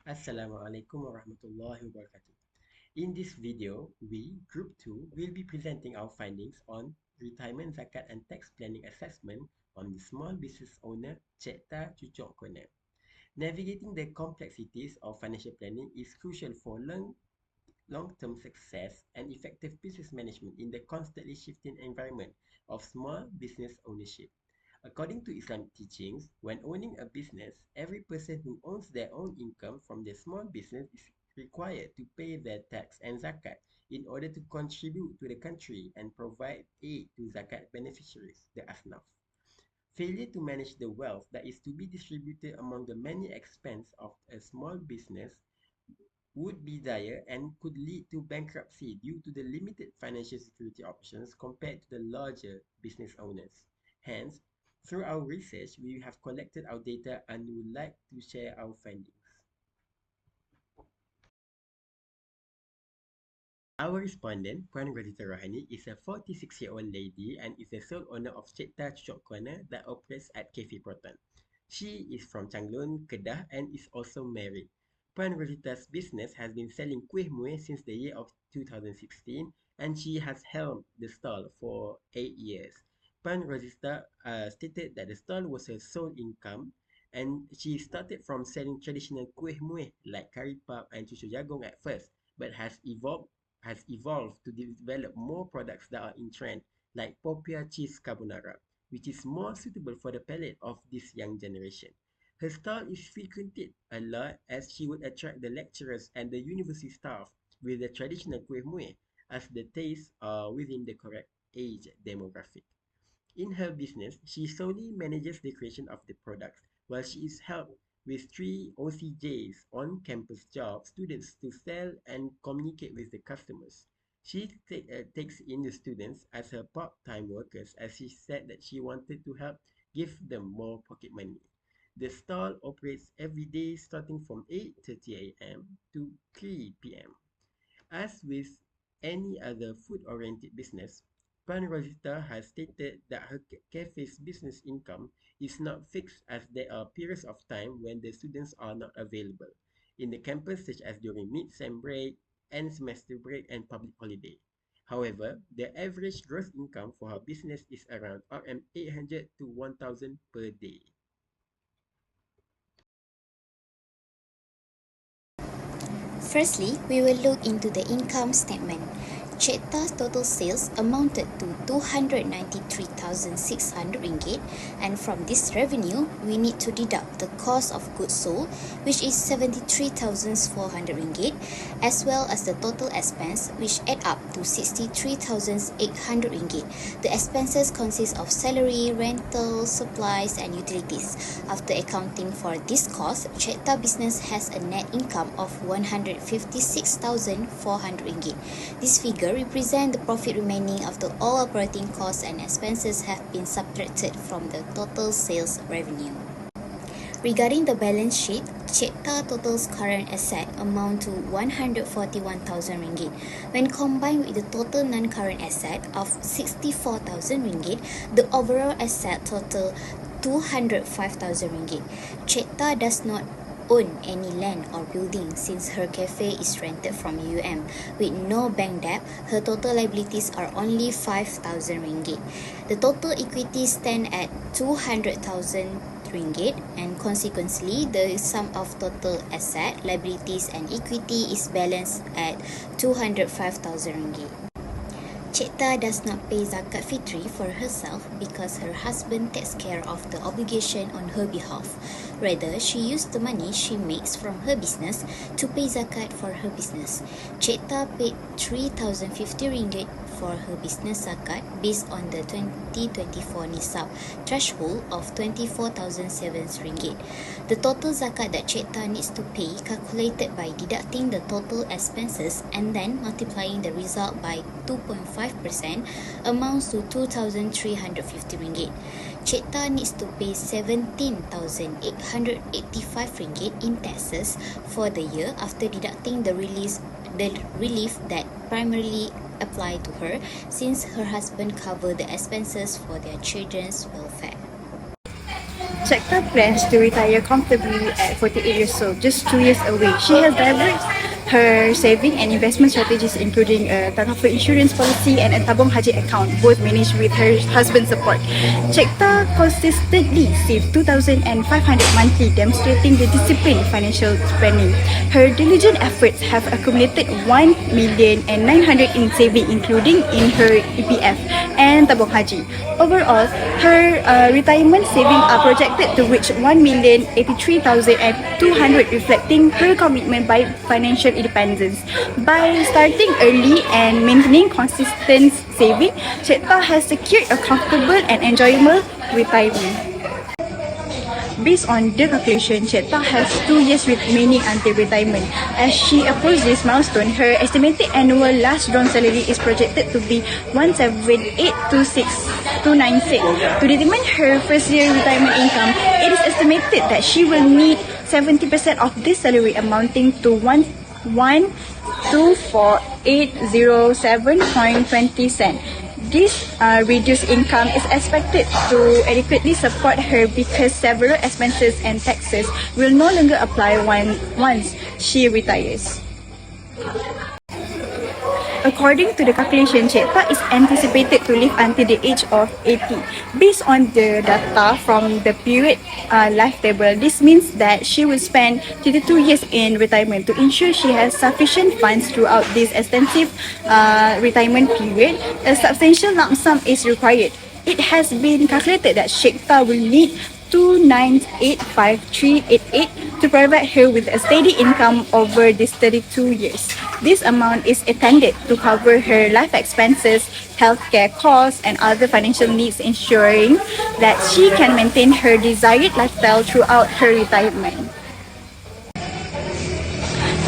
Assalamualaikum warahmatullahi wabarakatuh. In this video, we, Group 2, will be presenting our findings on retirement zakat and tax planning assessment on the small business owner Cipta Cucuk Corner. Navigating the complexities of financial planning is crucial for long-term success and effective business management in the constantly shifting environment of small business ownership. According to Islamic teachings, when owning a business, every person who owns their own income from their small business is required to pay their tax and zakat in order to contribute to the country and provide aid to zakat beneficiaries, the asnaf. Failure to manage the wealth that is to be distributed among the many expense of a small business would be dire and could lead to bankruptcy due to the limited financial security options compared to the larger business owners. Hence, through our research, we have collected our data and would like to share our findings. Our respondent, Puan Rosita Rohani, is a 46-year-old lady and is the sole owner of Cipta Cucuk Corner that operates at Cafe Proton. She is from Changlun, Kedah and is also married. Puan Rosita's business has been selling kuih muih since the year of 2016 and she has held the stall for 8 years. Puan Rosita stated that the stall was her sole income and she started from selling traditional kuih muih like kari pap and cucu jagung at first, but has evolved to develop more products that are in trend, like Popia Cheese Carbonara, which is more suitable for the palate of this young generation. Her stall is frequented a lot as she would attract the lecturers and the university staff with the traditional kuih muih, as the tastes are within the correct age demographic. In her business, she solely manages the creation of the products, while she is helped with 3 OCJs on-campus job students to sell and communicate with the customers. She takes in the students as her part-time workers as she said that she wanted to help give them more pocket money. The stall operates every day starting from 8:30 a.m. to 3 p.m. As with any other food-oriented business, Puan Rosita has stated that her cafe's business income is not fixed as there are periods of time when the students are not available in the campus, such as during mid-sem break, end semester break, and public holiday. However, the average gross income for her business is around RM 800 to 1,000 per day. Firstly, we will look into the income statement. Cipta's total sales amounted to RM293,600, and from this revenue, we need to deduct the cost of goods sold, which is RM73,400, as well as the total expense, which add up to RM63,800. The expenses consist of salary, rental, supplies, and utilities. After accounting for this cost, Cipta business has a net income of RM156,400. This figure represent the profit remaining after all operating costs and expenses have been subtracted from the total sales revenue. Regarding the balance sheet, Cipta total's current asset amount to RM141,000. When combined with the total non-current asset of RM64,000, the overall asset total RM205,000. Cipta does not own any land or building since her cafe is rented from UM. With no bank debt, her total liabilities are only RM5,000. The total equity stand at RM200,000 and consequently the sum of total asset, liabilities and equity is balanced at RM205,000. Cipta does not pay zakat fitri for herself because her husband takes care of the obligation on her behalf. Rather, she used the money she makes from her business to pay zakat for her business. Cipta paid RM3,050 for her business zakat based on the 2024 NIZAM threshold of RM24,007. The total zakat that Cipta needs to pay, calculated by deducting the total expenses and then multiplying the result by 2.5%, amounts to RM2,350. Cipta needs to pay RM17,885 in taxes for the year after deducting the relief that primarily apply to her since her husband covered the expenses for their children's welfare. Checkta plans to retire comfortably at 48 years old, just 2 years away. She has diverse her saving and investment strategies, including a Takaful insurance policy and a Tabung Haji account, both managed with her husband's support. Checkta consistently saved 2,500 monthly, demonstrating the disciplined financial spending. Her diligent efforts have accumulated 1,900,000 in saving, including in her EPF and Tabung Haji. Overall, her retirement savings are projected to reach 1,083,200, reflecting her commitment by financial independence. By starting early and maintaining consistent saving, Checkta has secured a comfortable and enjoyable retirement. Based on the calculation, Checkta has 2 years remaining until retirement. As she approaches this milestone, her estimated annual last drawn salary is projected to be 178,296. To determine her first year retirement income, it is estimated that she will need 70% of this salary, amounting to 1,24807.20 cents. This reduced income is expected to adequately support her because several expenses and taxes will no longer apply once she retires. According to the calculation, Checkta is anticipated to live until the age of 80. Based on the data from the period life table, this means that she will spend 32 years in retirement. To ensure she has sufficient funds throughout this extensive retirement period, a substantial lump sum is required. It has been calculated that Checkta will need 2,985,388 to provide her with a steady income over these 32 years. This amount is intended to cover her life expenses, healthcare costs, and other financial needs, ensuring that she can maintain her desired lifestyle throughout her retirement.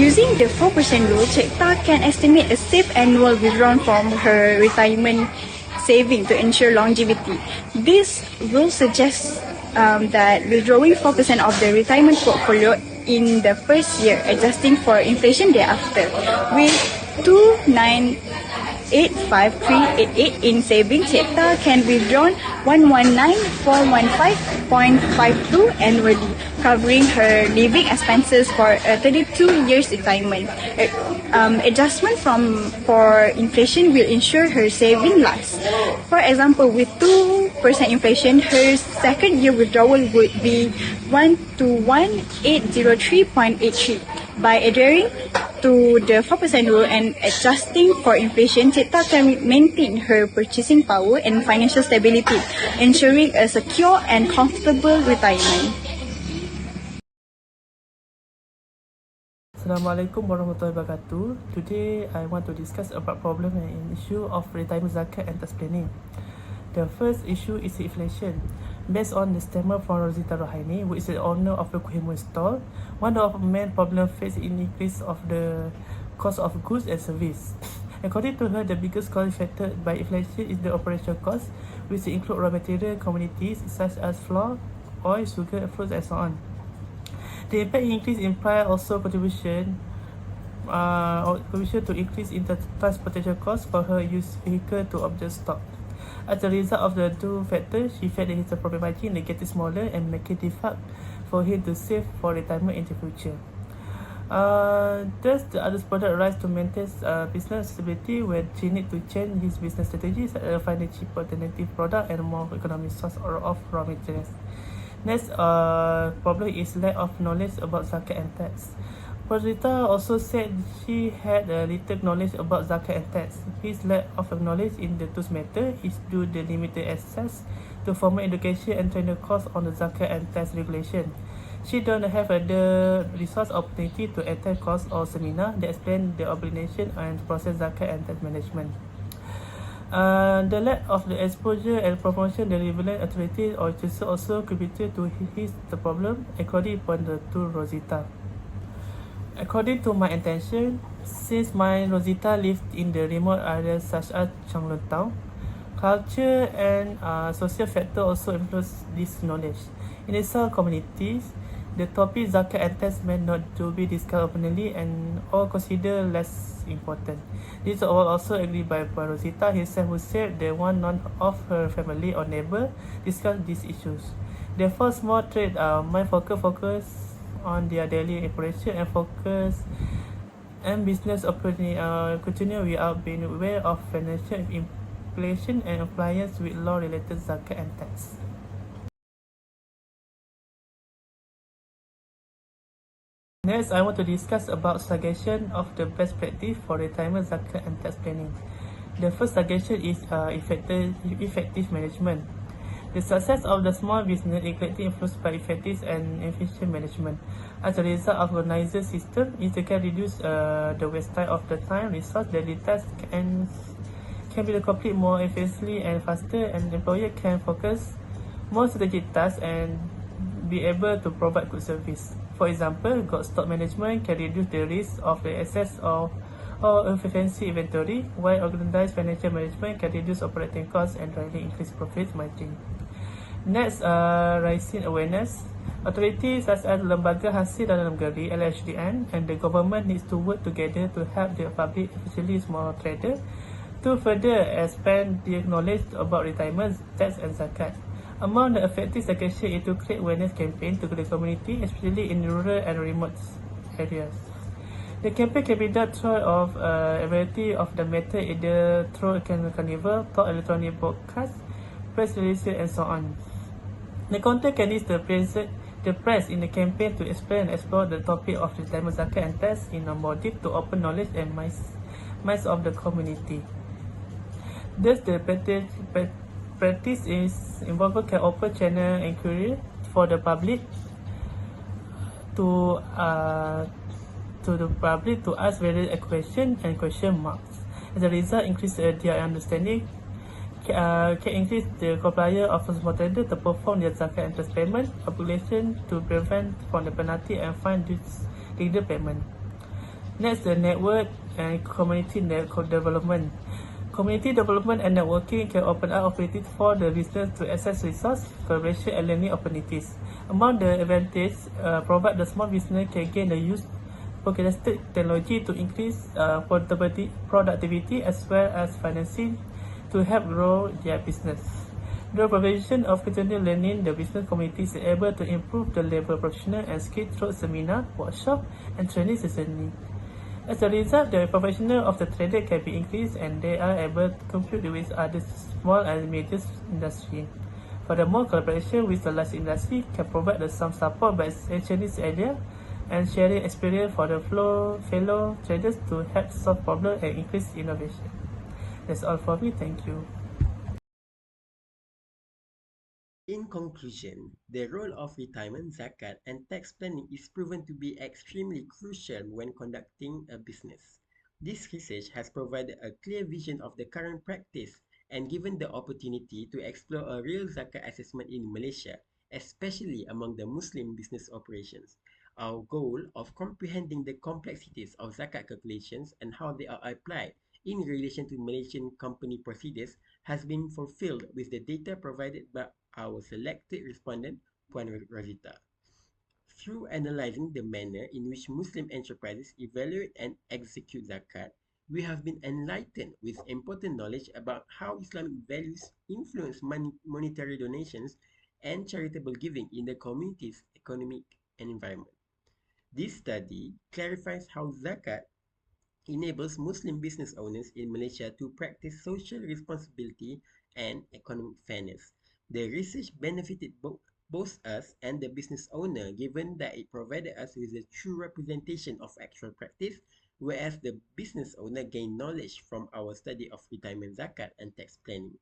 Using the 4% rule, Checkta can estimate a safe annual withdrawal from her retirement saving to ensure longevity. This rule suggests that withdrawing 4% of the retirement portfolio in the first year, adjusting for inflation thereafter. With 2,985,388 in savings, Checkta can withdraw 119,415.52 annually, covering her living expenses for a 32 years retirement. Adjustment for inflation will ensure her saving lasts. For example, with 2% inflation, her second year withdrawal would be 1,21803.83. By adhering to the 4% rule and adjusting for inflation, Checkta can maintain her purchasing power and financial stability, ensuring a secure and comfortable retirement. Assalamualaikum warahmatullahi wabarakatuh. Today I want to discuss about problem and issue of retirement zakat and tax planning. The first issue is inflation. Based on the statement from Rosita Rohaini, who is the owner of the Kuhimun store, one of the main problems faced in increase of the cost of goods and service. According to her, the biggest cost affected by inflation is the operational cost, which include raw material commodities such as flour, oil, sugar, fruits, and so on. The impact increase in price also contribution to increase in the transportation cost for her used vehicle to object stock. As a result of the two factors, she felt that his profit margin is getting smaller and make it difficult for him to save for retirement in the future. Thus, the other product rise to maintain business stability when she need to change his business strategies and find a cheaper alternative product and more economic source of raw materials. Next problem is lack of knowledge about zakat and tax. Rosita also said she had little knowledge about zakat and tax. His lack of knowledge in the two matter is due to the limited access to formal education and training course on the zakat and tax regulation. She don't have the resource opportunity to attend course or seminar that explain the obligation and process zakat and tax management. The lack of the exposure and promotion the relevant authority or also contributed to the problem, according to Rosita. According to my intention, since my Rosita lived in the remote areas such as Changlun Town, culture and social factor also influence this knowledge. In the South communities, the topic zakat and tax may not to be discussed openly and all considered less important. This was also agreed by Rosita herself, who said that one none of her family or neighbor discussed these issues. Therefore, small trade might focus on their daily operation and focus and business opportunity continue without being aware of financial inflation and compliance with law-related zakat and tax. Next, I want to discuss about suggestion of the best practice for retirement zakat and tax planning. The first suggestion is effective management. The success of the small business is greatly influenced by effective and efficient management. As a result of a NIZAM system, it can reduce the waste time of the time, resource, daily tasks, and can be complete more efficiently and faster, and the employer can focus more strategic tasks and be able to provide good service. For example, good stock management can reduce the risk of the excess of or efficiency inventory, while organized financial management can reduce operating costs and directly increase profit margin. Next, raising awareness. Authorities such as Lembaga Hasil Dalam Negeri (LHDN) and the government needs to work together to help the public, especially small traders, to further expand their knowledge about retirement, tax and zakat. Among the effective suggestions is to create awareness campaign to the community, especially in rural and remote areas. The campaign can be done through a variety of the method, either through carnival, talk, electronic broadcast, press releases, and so on. The content can use the press in the campaign to explain and explore the topic of retirement zakat and tax in a more deep to open knowledge and minds of the community. Thus, the practice is involved can open channel inquiry for the public to the public to ask various questions and question marks. As a result, increase their understanding, can increase the compliance of small traders to perform their zakat and tax payment obligation to prevent from the penalty and fine this legal payment. Next, the network and community development. Community development and networking can open up opportunities for the business to access resource, collaboration, and learning opportunities. Among the advantages, provide the small business can gain the use forecasted technology to increase productivity as well as financing to help grow their business. The provision of continual learning, the business community is able to improve the level of professional and skill through seminar, workshop, and training sessions. As a result, the professional of the trader can be increased and they are able to compete with other small and medium industry. Furthermore, collaboration with the large industry can provide some support by exchanging ideas and sharing experience for the fellow traders to help solve problems and increase innovation. That's all for me. Thank you. In conclusion, the role of retirement, zakat, and tax planning is proven to be extremely crucial when conducting a business. This research has provided a clear vision of the current practice and given the opportunity to explore a real zakat assessment in Malaysia, especially among the Muslim business operations. Our goal of comprehending the complexities of zakat calculations and how they are applied in relation to Malaysian company procedures has been fulfilled with the data provided by our selected respondent, Puan Razita. Through analyzing the manner in which Muslim enterprises evaluate and execute zakat, we have been enlightened with important knowledge about how Islamic values influence monetary donations and charitable giving in the community's economic and environment. This study clarifies how zakat enables Muslim business owners in Malaysia to practice social responsibility and economic fairness. The research benefited both us and the business owner given that it provided us with a true representation of actual practice, whereas the business owner gained knowledge from our study of retirement zakat and tax planning.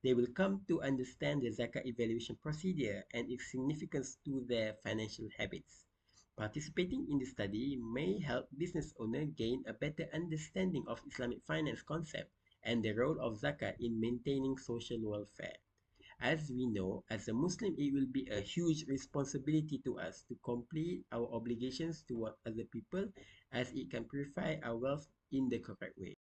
They will come to understand the zakat evaluation procedure and its significance to their financial habits. Participating in the study may help business owners gain a better understanding of Islamic finance concept and the role of zakat in maintaining social welfare. As we know, as a Muslim, it will be a huge responsibility to us to complete our obligations toward other people as it can purify our wealth in the correct way.